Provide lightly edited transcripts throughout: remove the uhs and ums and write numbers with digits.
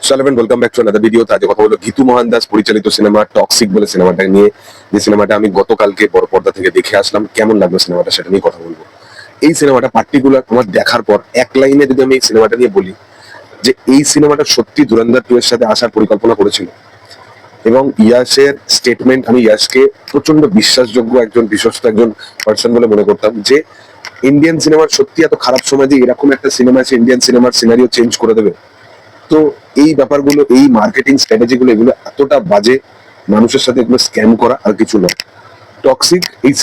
সালাম welcome back to another video. আজ কথা হলো গীতু মোহন দাস পরিচালিত সিনেমা টক্সিক বলে সিনেমাটা নিয়ে। যে সিনেমাটা আমি গতকালকে বড় পর্দা থেকে দেখে আসলাম, কেমন লাগলো সিনেমাটা সেটা নিয়ে কথা বলবো। এই সিনেমাটা পার্টিকুলার আমার দেখার পর এক লাইনে যদি আমি এই সিনেমাটা নিয়ে বলি, যে এই সিনেমাটা সত্যি ধুরন্ধর 2 এর সাথে আসার পরিকল্পনা করেছিল। এবং ইয়াসের স্টেটমেন্ট, আমি ইয়াসকে প্রচন্ড বিশ্বাসযোগ্য একজন বিশ্বস্ত একজন পার্সন বলে মনে করতাম, যে ইন্ডিয়ান সিনেমার সত্যি এত খারাপ সময় যে এরকম একটা সিনেমা আছে ইন্ডিয়ান সিনেমার সিনারিও চেঞ্জ করে দেবে। তো এই ব্যাপারগুলো, এই মার্কেটিং স্ট্র্যাটেজি গুলো, এগুলো এতটা বাজে, মানুষের সাথে এগুলো স্ক্যাম করা আর কিছু নয়। টক্সিক এই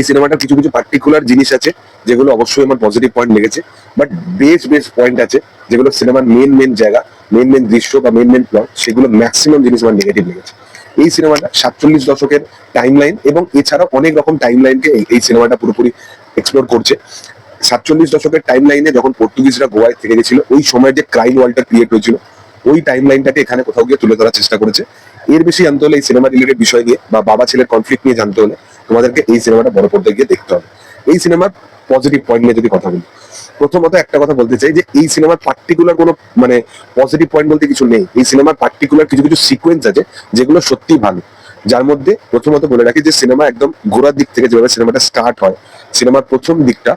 সিনেমাটা কিছু কিছু পার্টিকুলার জিনিস আছে যেগুলো অবশ্যই আমার পজিটিভ পয়েন্ট লেগেছে, বাট বেশ পয়েন্ট আছে যেগুলো সিনেমার মেন জায়গা, মেন দৃশ্য বা মেন প্লট, সেগুলো ম্যাক্সিমাম জিনিস আমার নেগেটিভ লেগেছে। এই সিনেমাটা 47 দশকের টাইম লাইন এবং এছাড়াও অনেক রকম টাইম লাইনকে এই সিনেমাটা পুরোপুরি এক্সপ্লোর করছে। 47 দশকের টাইম লাইনে যখন পর্তুগিজরা গোয়ায় থেকে গেছিল, ওই সময় যে ক্রাইম ওয়ার্ল্ডটা ক্রিয়েট হয়েছিল, ওই টাইম লাইনটাকে এখানে কোথাও গিয়ে তুলে ধরার চেষ্টা করেছে। এর বেশি জানতে হলে এই সিনেমা রিলেটেড বিষয় নিয়ে বা বাবা ছেলের কনফ্লিক্ট নিয়ে জানতে হলে তোমাদেরকে এই সিনেমাটা বড় পর্দায় গিয়ে দেখতে হবে। এই সিনেমার পজিটিভ পয়েন্ট নিয়ে যদি কথা বলি, প্রথমত একটা কথা বলতে চাই যে এই সিনেমার পার্টিকুলার কোনো মানে পজিটিভ পয়েন্ট বলতে কিছু নেই। এই সিনেমার পার্টিকুলার কিছু কিছু সিকোয়েন্স আছে যেগুলো সত্যি ভালো। যার মধ্যে প্রথমত বলে রাখি যে সিনেমা একদম গোড়ার দিক থেকে যেভাবে সিনেমাটা স্টার্ট হয়, সিনেমার প্রথম দিকটা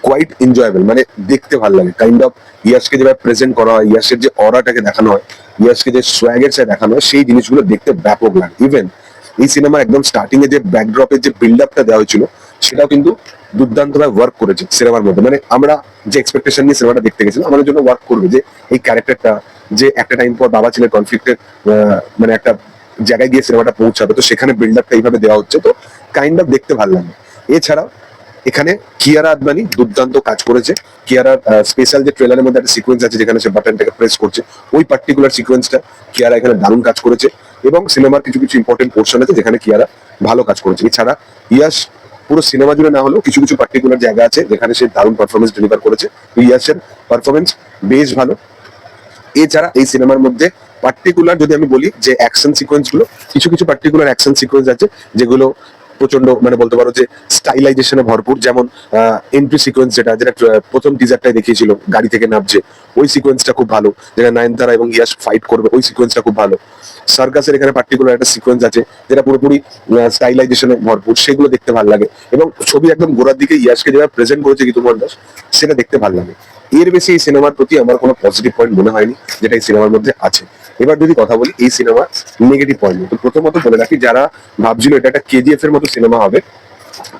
কোয়াইট এনজয়েবল, মানে দেখতে ভালো লাগে। কাইন্ড অফ ইয়াসকে যেভাবে প্রেজেন্ট করা হয়, ইয়াসের যে অরাটাকে দেখানো হয়, ইয়াসকে যে সোয়াগের সাথে দেখানো হয়, সেই জিনিসগুলো দেখতে ব্যাপক লাগে। ইভেন এই সিনেমার একদম স্টার্টিং এ যে ব্যাকড্রপের যে বিল্ড আপটা দেওয়া হয়েছিল, সেটাও কিন্তু দুর্দান্ত ভাবে ওয়ার্ক করেছে সিনেমার মধ্যে। মানে আমরা যে এক্সপেকটেশন নিয়ে সিনেমাটা দেখতে গেছিলাম, আমাদের জন্য ওয়ার্ক করবে যে এই ক্যারেক্টারটা যে একটা টাইম পর বাবা ছেলের কনফ্লিক্টের মানে একটা জায়গায় গিয়ে সিনেমাটা পৌঁছাবে, তো সেখানে বিল্ড আপটা এইভাবে দেওয়া হচ্ছে, তো কাইন্ড অফ দেখতে ভালো লাগে। এছাড়াও এখানে কিয়ারা আদবানি দুর্দান্ত কাজ করেছে। কিয়ারার স্পেশাল যে ট্রেলারের মধ্যে একটা সিকোয়েন্স আছে যেখানে সে বাটনটাকে প্রেস করছে, ওই পার্টিকুলার সিকোয়েন্সটা কিয়ারা এখানে দারুণ কাজ করেছে। এবং সিনেমার কিছু কিছু ইম্পর্টেন্ট পোর্শন আছে যেখানে কিয়ারা ভালো কাজ করেছে। এছাড়া ইয়াস পুরো সিনেমা জুড়ে না হলেও কিছু কিছু পার্টিকুলার জায়গা আছে যেখানে সে দারুণ পারফরমেন্স ডেলিভার করেছে। ইয়াসের পারফরমেন্স বেশ ভালো। এছাড়া এই সিনেমার মধ্যে পার্টিকুলার যদি আমি বলি যে অ্যাকশন সিকোয়েন্স গুলো, কিছু কিছু পার্টিকুলার অ্যাকশন সিকোয়েন্স আছে যেগুলো প্রচন্ড মানে বলতে পারো যে স্টাইলাইজেশনে ভরপুর। যেমন এন্ট্রি সিকোয়েন্স যেটা যেটা প্রথম টিজারটাই দেখিয়েছিল, গাড়ি থেকে নামছে, ওই সিকোয়েন্সটা খুব ভালো। যেটা নয়নতারা এবং ইয়াশ ফাইট করবে, ওই সিকোয়েন্সটা খুব ভালো। সার্কাসের এখানে পার্টিকুলার একটা সিকোয়েন্স আছে যেটা পুরোপুরি স্টাইলাইজেশনে ভরপুর, সেগুলো দেখতে ভালো লাগে। এবং ছবি একদম গোড়ার দিকে ইয়াশকে যেভাবে প্রেজেন্ট করেছে গীতু মোহন দাস, সেটা দেখতে ভালো লাগে। এর বেশি এই সিনেমার প্রতি আমার কোনো পজিটিভ পয়েন্ট মনে হয়নি যেটা এই সিনেমার মধ্যে আছে। এবার যদি কথা বলি এই সিনেমার নেগেটিভ পয়েন্ট, তো প্রথমত বলে রাখি যারা ভাবছিল এটা একটা কেজিএফ এর মতো সিনেমা হবে,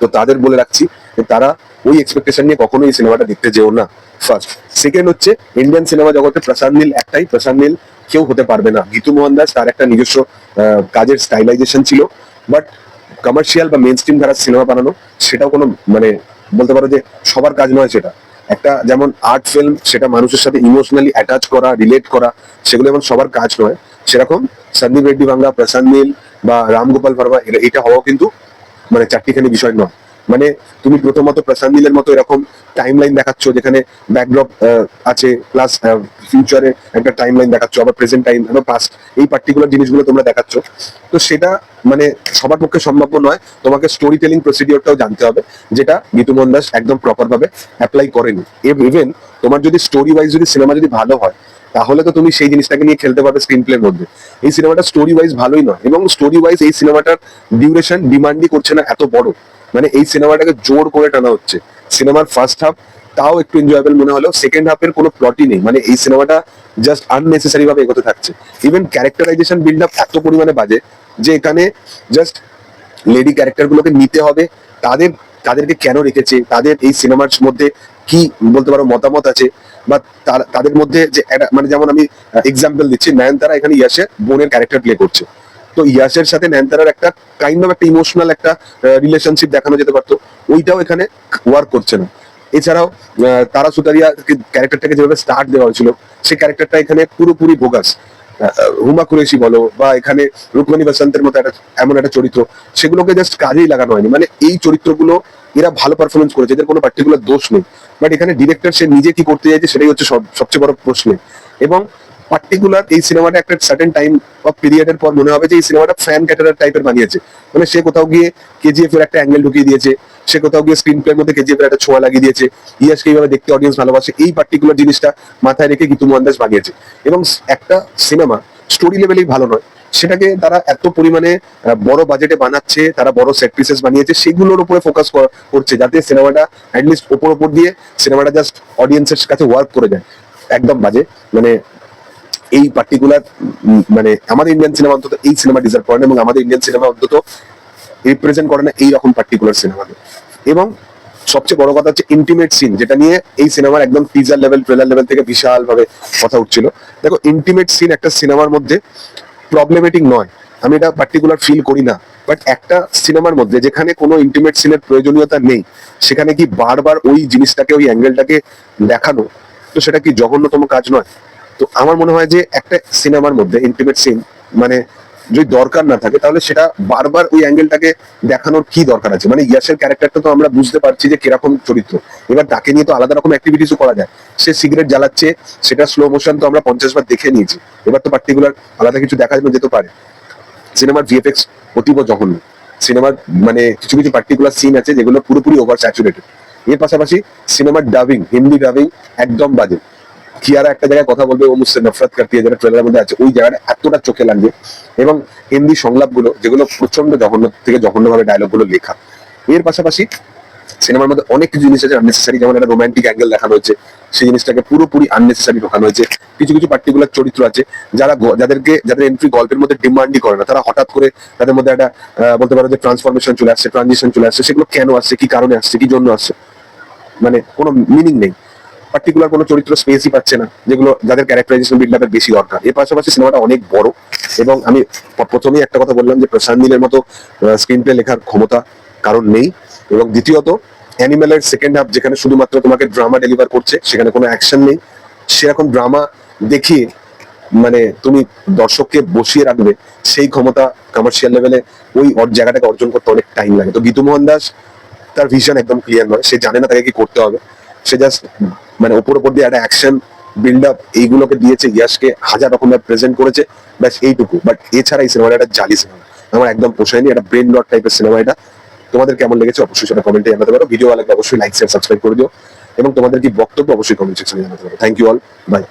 তো তাদের বলে রাখছি যে তারা ওই এক্সপেকটেশন নিয়ে কখনো এই সিনেমাটা দেখতে যেও না। ফার্স্ট। সেকেন্ড হচ্ছে, ইন্ডিয়ান সিনেমা জগতে প্রশান্ত নীল একটাই, প্রশান্ত নীল কেউ হতে পারবে না। গীতু মোহন দাস তার একটা নিজস্ব কাজের স্টাইলাইজেশন ছিল, বাট কমার্শিয়াল বা মেন স্ট্রিম ধারার সিনেমা বানানো সেটাও কোনো মানে বলতে পারো যে সবার কাজ নয়। সেটা একটা যেমন আর্ট ফিল্ম, সেটা মানুষের সাথে ইমোশনালি অ্যাটাচ করা, রিলেট করা, সেগুলো যেমন সবার কাজ নয়, সেরকম সন্দীপ রেড্ডি ভাঙ্গা, প্রশান্ত নীল বা রামগোপাল ভার্মা এটা হওয়াও কিন্তু মানে চারটিখানি বিষয় নয়। মানে তুমি প্রথমত প্রশান্ত নীলের মতো এরকম টাইম লাইন দেখাচ্ছ যেখানে ব্যাকড্রপ আছে, প্লাস ফিউচারে একটা টাইম লাইন দেখাচ্ছ, আবার প্রেজেন্ট টাইম আবার পাস্ট, এই পার্টিকুলার জিনিসগুলো তোমরা দেখাচ্ছ, তো সেটা মানে সবার পক্ষে সম্ভব নয়। তোমাকে স্টোরি টেলিং প্রসিডিওরটাও জানতে হবে, যেটা গীতু মোহন দাস একদম প্রপার ভাবে অ্যাপ্লাই করেনি। ইভেন তোমার যদি স্টোরি ওয়াইজ যদি সিনেমা যদি ভালো হয়, তাহলে তো তুমি সেই জিনিসটাকে নিয়ে খেলতে পারবে স্ক্রিন প্লের মধ্যে। এই সিনেমাটা স্টোরি ওয়াইজ ভালোই নয়, এবং স্টোরি ওয়াইজ এই সিনেমাটার ডিউরেশন ডিমান্ডই করছে না এত বড়। মানে এই সিনেমাটাকে জোর করে টানা হচ্ছে। সিনেমার ফার্স্ট হাফ তাও একটু এনজয়েবল মনে হলেও সেকেন্ড হাফের কোনো প্লটই নেই। মানে এই সিনেমাটা জাস্ট আননেসেসারি ভাবে এগোতে থাকছে। ইভেন ক্যারেক্টারাইজেশন বিল্ড আপ এত পরিমাণে বাজে যে এখানে জাস্ট লেডি ক্যারেক্টার গুলোকে নিতে হবে, তাদেরকে কেন রেখেছে, তাদের এই সিনেমার মধ্যে কি বলতে পারো মতামত আছে, বা তাদের মধ্যে যে মানে যেমন আমি এক্সাম্পল দিচ্ছি, নয়নতারা এখানে ইয়াসের বোনের ক্যারেক্টার প্লে করছে, তো ইয়াসের সাথে নয়নতারার একটা কাইন্ড অফ একটা ইমোশনাল একটা রিলেশনশিপ দেখানো যেতে পারতো, ওইটাও এখানে ওয়ার্ক করছে না। এছাড়াও তারা সুতারিয়া ক্যারেক্টারটাকে যেভাবে স্টার্ট দেওয়া হয়েছিল, সেই ক্যারেক্টারটা এখানে পুরোপুরি ভোগাস। হুমা কুরেশি বলো বা এখানে রুকমণি বসন্তের মতো একটা এমন একটা চরিত্র, সেগুলোকে জাস্ট কাজেই লাগানো হয়নি। মানে এই চরিত্রগুলো এরা ভালো পারফরমেন্স করেছে, এদের কোনো পার্টিকুলার দোষ নেই, বাট এখানে ডিরেক্টর সে নিজে কি করতে চাইছে সেটাই হচ্ছে সবচেয়ে বড় প্রশ্ন। এবং পার্টিকুলার এই সিনেমাটা একটা সার্টেন টাইম অফ পিরিয়ডের পর মনে হবে যে এই সিনেমাটা ফ্যান ক্যাটারার টাইপের বানিয়েছে। মানে সে কোথাও গিয়ে কেজিএফ এর একটা অ্যাঙ্গেল ঢুকিয়ে দিয়েছে, সে কোথাও গিয়ে স্ক্রিন প্লের মধ্যে কেজিএফ এর একটা ছোঁয়া লাগিয়ে দিয়েছে, ইয়াসকে এইভাবে দেখতে অডিয়েন্স ভালোবাসে, এই পার্টিকুলার জিনিসটা মাথায় রেখে গীতু মোহনদাস বানিয়েছে। এবং একটা সিনেমা স্টোরি লেভেলেই ভালো নয়, সেটাকে তারা এত পরিমাণে বড় বাজেটে বানাচ্ছে, তারা বড় সেট পিসেস বানিয়েছে, সেগুলোর উপরে ফোকাস করছে যাতে সিনেমাটা অ্যাটলিস্ট ওপর দিয়ে সিনেমাটা জাস্ট অডিয়েন্সের কাছে ওয়ার্ক করে যায়। একদম বাজে। মানে এই পার্টিকুলার মানে আমাদের ইন্ডিয়ান সিনেমা অন্তত এই সিনেমা ডিজার্ভ করে না, এবং আমাদের ইন্ডিয়ান সিনেমা অন্তত রিপ্রেজেন্ট করে না এইরকম পার্টিকুলার সিনেমাকে। এবং সবচেয়ে বড় কথা হচ্ছে ইন্টিমেট সিন, যেটা নিয়ে এই সিনেমার একদম টিজার লেভেল ট্রেলার লেভেল থেকে বিশাল ভাবে কথা উঠছিল। দেখো, ইন্টিমেট সিন একটা সিনেমার মধ্যে প্রবলেমেটিক নয়, আমি এটা পার্টিকুলার ফিল করি না, বাট একটা সিনেমার মধ্যে যেখানে কোনো ইন্টিমেট সিনের প্রয়োজনীয়তা নেই, সেখানে কি বারবার ওই জিনিসটাকে ওই অ্যাঙ্গেলটাকে দেখানো, তো সেটা কি জঘন্যতম কাজ নয়? তো আমার মনে হয় যে একটা সিনেমার মধ্যে ইন্টিমেট সিন মানে যদি দরকার না থাকে, তাহলে সেটা বারবার ওই অ্যাঙ্গেলটাকে দেখানোর কি দরকার আছে? মানে ইয়াসের ক্যারেক্টারটা তো আমরা বুঝতে পারছি যে কিরকম চরিত্র, এবার তাকে নিয়ে তো আলাদা রকম অ্যাক্টিভিটিসও করা যায়। সে সিগারেট জ্বালাচ্ছে, সেটা স্লো মোশন তো আমরা 50 বার দেখে নিয়েছি, এবার তো পার্টিকুলার আলাদা কিছু দেখা যেতে পারে। সিনেমার ভিএফএক্স অতীব জঘন্য, সিনেমার মানে কিছু কিছু পার্টিকুলার সিন আছে যেগুলো পুরোপুরি ওভার স্যাচুরেটেড। এর পাশাপাশি সিনেমার ডাবিং, হিন্দি ডাবিং একদম বাজে। কিয়ারা একটা জায়গায় কথা বলবে, ও মুঝসে নফরত করতি হ্যায়, যেটা ট্রেলারের মধ্যে আছে, ওই জায়গাটা এতটা চোখে লাগবে। এবং হিন্দি সংলাপগুলো যেগুলো প্রচন্ড জঘন্য থেকে জঘন্যভাবে ডায়লগগুলো লেখা। এর পাশাপাশি সিনেমার মধ্যে অনেক কিছু জিনিস আছে আননেসেসারি, যেমন একটা রোমান্টিক অ্যাঙ্গেল দেখানো হয়েছে, সেই জিনিসটাকে পুরোপুরি আননেসেসারি ঢোকানো হয়েছে। কিছু কিছু পার্টিকুলার চরিত্র আছে যাদের এন্ট্রি গল্পের মধ্যে ডিমান্ডই করে না, তারা হঠাৎ করে তাদের মধ্যে একটা বলতে পারো যে ট্রান্সফরমেশন চলে আসছে, ট্রানজিশন চলে আসছে, সেগুলো কেন আসছে, কি কারণে আসছে, কি জন্য আসছে, মানে কোনো মিনিং নেই। পার্টিকুলার কোনো চরিত্র স্পেসই পাচ্ছে না, যেগুলো যাদের ক্যারেক্টারাইজেশন বিল্ড আপের বেশি দরকার। এর পাশাপাশি সিনেমাটা অনেক বড়, এবং আমি প্রথমেই একটা কথা বললাম যে প্রশান্ত নীলের মতো স্ক্রিন প্লে লেখার ক্ষমতা কারণ নেই। এবং দ্বিতীয়ত, অ্যানিমেলের সেকেন্ড হাফ যেখানে শুধুমাত্র তোমাকে ড্রামা ডেলিভার করছে, সেখানে কোনো অ্যাকশন নেই, সেরকম ড্রামা দেখিয়ে মানে তুমি দর্শককে বসিয়ে রাখবে, সেই ক্ষমতা কমার্শিয়াল লেভেলে ওই জায়গাটাকে অর্জন করতে অনেক টাইম লাগে। তো গীতু মোহন দাস, তার ভিশন একদম ক্লিয়ার নয়, সে জানে না তাকে কি করতে হবে, সে জাস্ট মানে ওপর দিয়ে একটা অ্যাকশন বিল্ড আপ এইগুলোকে দিয়েছে, ইয়াসকে হাজার রকমের প্রেজেন্ট করেছে, ব্যাস এইটুকু। বাট এছাড়া এই সিনেমাটা একটা জালি সিনেমা, আমার একদম পোষায়নি, একটা ব্রেন রট টাইপের সিনেমা এটা। তোমাদের কেমন লেগেছে অবশ্যই সেটা কমেন্টে জানাতে পারো। ভিডিও ভালো লাগলে অবশ্যই লাইক শেয়ার সাবস্ক্রাইব করে দিও, এবং তোমাদের কি বক্তব্য অবশ্যই কমেন্ট সেকশনে জানাতে পারো। Thank you all, by.